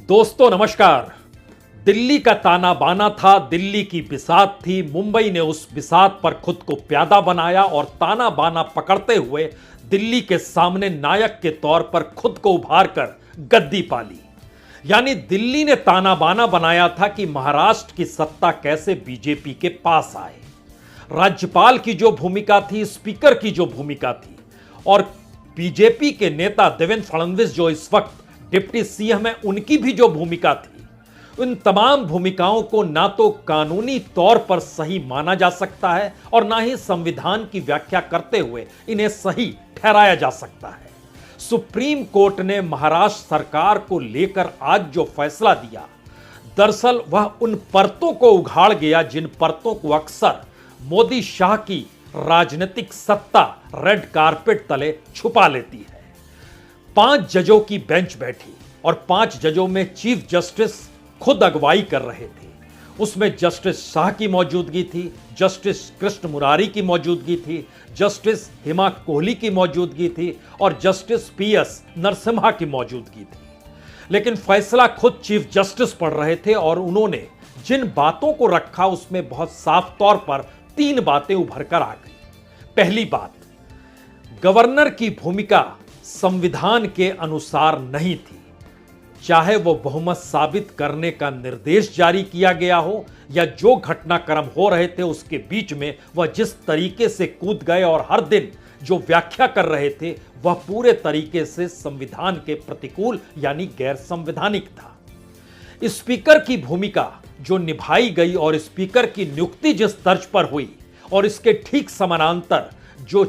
दोस्तों नमस्कार। दिल्ली का ताना बाना था, दिल्ली की बिसात थी। मुंबई ने उस बिसात पर खुद को प्यादा बनाया और ताना बाना पकड़ते हुए दिल्ली के सामने नायक के तौर पर खुद को उभार कर गद्दी पाली। यानी दिल्ली ने ताना बाना बनाया था कि महाराष्ट्र की सत्ता कैसे बीजेपी के पास आए। राज्यपाल की जो भूमिका थी, स्पीकर की जो भूमिका थी और बीजेपी के नेता देवेंद्र फडणवीस जो इस वक्त डिप्टी सीएम है, उनकी भी जो भूमिका थी, उन तमाम भूमिकाओं को ना तो कानूनी तौर पर सही माना जा सकता है और ना ही संविधान की व्याख्या करते हुए इन्हें सही ठहराया जा सकता है। सुप्रीम कोर्ट ने महाराष्ट्र सरकार को लेकर आज जो फैसला दिया, दरअसल वह उन परतों को उघाड़ गया जिन परतों को अक्सर मोदी शाह की राजनीतिक सत्ता रेड कारपेट तले छुपा लेती है। 5 जजों की बेंच बैठी और 5 जजों में चीफ जस्टिस खुद अगुवाई कर रहे थे। उसमें जस्टिस शाह की मौजूदगी थी, जस्टिस कृष्ण मुरारी की मौजूदगी थी, जस्टिस हिमा कोहली की मौजूदगी थी और जस्टिस पीएस नरसिम्हा की मौजूदगी थी। लेकिन फैसला खुद चीफ जस्टिस पढ़ रहे थे और उन्होंने जिन बातों को रखा उसमें बहुत साफ तौर पर 3 बातें उभर कर आ गई। पहली बात, गवर्नर की भूमिका संविधान के अनुसार नहीं थी। चाहे वो बहुमत साबित करने का निर्देश जारी किया गया हो या जो घटनाक्रम हो रहे थे उसके बीच में वह जिस तरीके से कूद गए और हर दिन जो व्याख्या कर रहे थे वह पूरे तरीके से संविधान के प्रतिकूल यानी गैर संवैधानिक था। स्पीकर की भूमिका जो निभाई गई और स्पीकर की नियुक्ति जिस तर्ज पर हुई और इसके ठीक समानांतर जो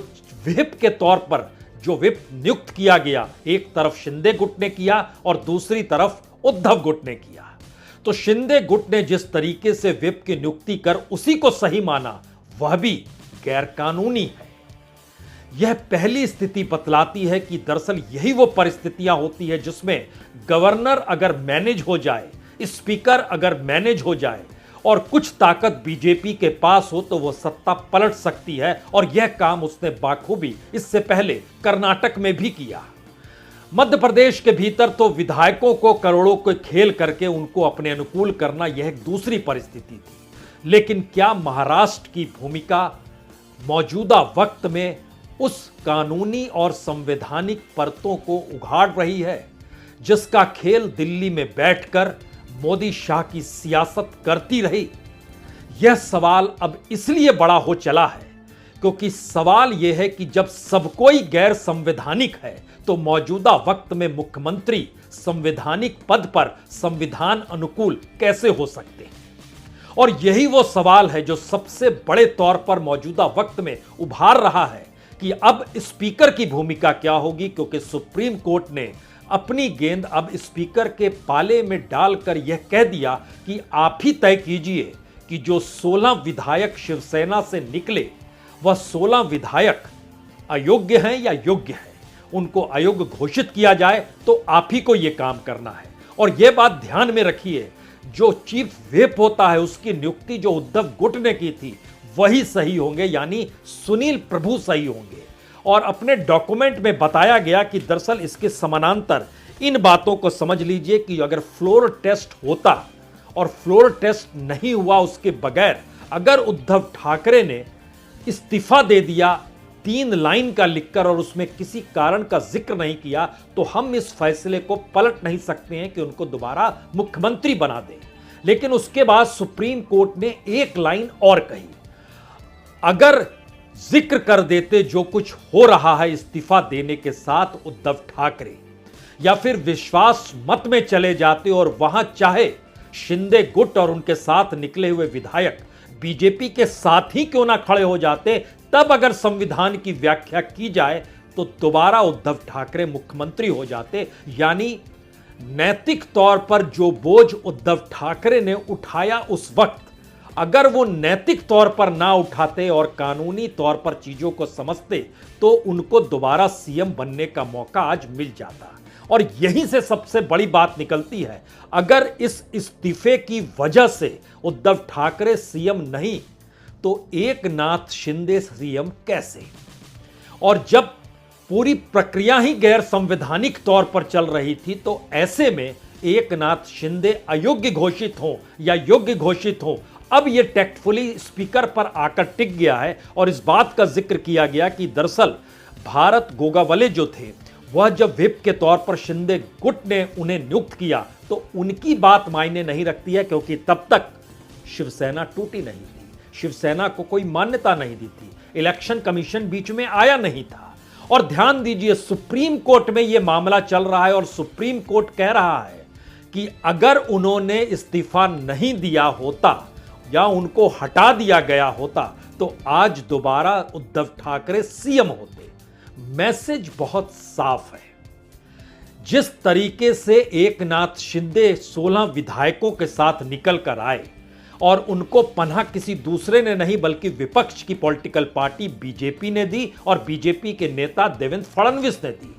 व्हिप के तौर पर जो व्हिप नियुक्त किया गया, एक तरफ शिंदे गुट ने किया और दूसरी तरफ उद्धव गुट ने किया। तो शिंदे गुट ने जिस तरीके से व्हिप की नियुक्ति कर उसी को सही माना, वह भी गैर कानूनी है। यह पहली स्थिति बतलाती है कि दरअसल यही वो परिस्थितियां होती है जिसमें गवर्नर अगर मैनेज हो जाए, स्पीकर अगर मैनेज हो जाए और कुछ ताकत बीजेपी के पास हो तो वो सत्ता पलट सकती है। और यह काम उसने बाखूबी इससे पहले कर्नाटक में भी किया। मध्य प्रदेश के भीतर तो विधायकों को करोड़ों के खेल करके उनको अपने अनुकूल करना यह एक दूसरी परिस्थिति थी। लेकिन क्या महाराष्ट्र की भूमिका मौजूदा वक्त में उस कानूनी और संवैधानिक परतों को उघाड़ रही है जिसका खेल दिल्ली में बैठकर मोदी शाह की सियासत करती रही? यह सवाल अब इसलिए बड़ा हो चला है क्योंकि सवाल यह है कि जब सब कोई गैर संवैधानिक है तो मौजूदा वक्त में मुख्यमंत्री संवैधानिक पद पर संविधान अनुकूल कैसे हो सकते हैं? और यही वो सवाल है जो सबसे बड़े तौर पर मौजूदा वक्त में उभार रहा है कि अब स्पीकर की भूमिका क्या होगी, क्योंकि सुप्रीम कोर्ट ने अपनी गेंद अब स्पीकर के पाले में डालकर यह कह दिया कि आप ही तय कीजिए कि जो 16 विधायक शिवसेना से निकले वह 16 विधायक अयोग्य हैं या योग्य हैं। उनको अयोग्य घोषित किया जाए तो आप ही को यह काम करना है। और यह बात ध्यान में रखिए, जो चीफ व्हिप होता है उसकी नियुक्ति जो उद्धव गुट ने की थी वही सही होंगे, यानी सुनील प्रभु सही होंगे। और अपने डॉक्यूमेंट में बताया गया कि दरअसल इसके समानांतर इन बातों को समझ लीजिए कि अगर फ्लोर टेस्ट होता और फ्लोर टेस्ट नहीं हुआ उसके बगैर अगर उद्धव ठाकरे ने इस्तीफा दे दिया 3 लाइन का लिखकर और उसमें किसी कारण का जिक्र नहीं किया तो हम इस फैसले को पलट नहीं सकते हैं कि उनको दोबारा मुख्यमंत्री बना दें। लेकिन उसके बाद सुप्रीम कोर्ट ने एक लाइन और कही, अगर जिक्र कर देते जो कुछ हो रहा है इस्तीफा देने के साथ उद्धव ठाकरे, या फिर विश्वास मत में चले जाते और वहां चाहे शिंदे गुट और उनके साथ निकले हुए विधायक बीजेपी के साथ ही क्यों ना खड़े हो जाते, तब अगर संविधान की व्याख्या की जाए तो दोबारा उद्धव ठाकरे मुख्यमंत्री हो जाते। यानी नैतिक तौर पर जो बोझ उद्धव ठाकरे ने उठाया उस वक्त अगर वो नैतिक तौर पर ना उठाते और कानूनी तौर पर चीजों को समझते तो उनको दोबारा सीएम बनने का मौका आज मिल जाता। और यहीं से सबसे बड़ी बात निकलती है, अगर इस इस्तीफे की वजह से उद्धव ठाकरे सीएम नहीं तो एकनाथ शिंदे सीएम कैसे? और जब पूरी प्रक्रिया ही गैर संवैधानिक तौर पर चल रही थी तो ऐसे में एकनाथ शिंदे अयोग्य घोषित हों या योग्य घोषित हों, अब यह टैक्टफुली स्पीकर पर आकर टिक गया है और इस बात का जिक्र किया गया कि दरअसल भारत गोगावले जो थे, वह जब व्हिप के तौर पर शिंदे गुट ने उन्हें नियुक्त किया तो उनकी बात मायने नहीं रखती है, क्योंकि तब तक शिवसेना टूटी नहीं थी, शिवसेना को कोई मान्यता नहीं दी थी, इलेक्शन कमीशन बीच में आया नहीं था। और ध्यान दीजिए, सुप्रीम कोर्ट में यह मामला चल रहा है और सुप्रीम कोर्ट कह रहा है कि अगर उन्होंने इस्तीफा नहीं दिया होता या उनको हटा दिया गया होता तो आज दोबारा उद्धव ठाकरे सीएम होते। मैसेज बहुत साफ है। जिस तरीके से एकनाथ शिंदे 16 विधायकों के साथ निकल कर आए और उनको पनाह किसी दूसरे ने नहीं बल्कि विपक्ष की पॉलिटिकल पार्टी बीजेपी ने दी और बीजेपी के नेता देवेंद्र फडणवीस ने दी।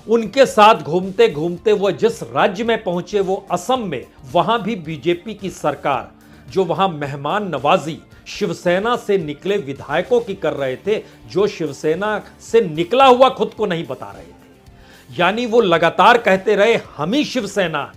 उनके साथ घूमते घूमते वो जिस राज्य में पहुंचे, वो असम में, वहां भी बीजेपी की सरकार जो वहां मेहमान नवाजी शिवसेना से निकले विधायकों की कर रहे थे, जो शिवसेना से निकला हुआ खुद को नहीं बता रहे थे। यानी वो लगातार कहते रहे हम ही शिवसेना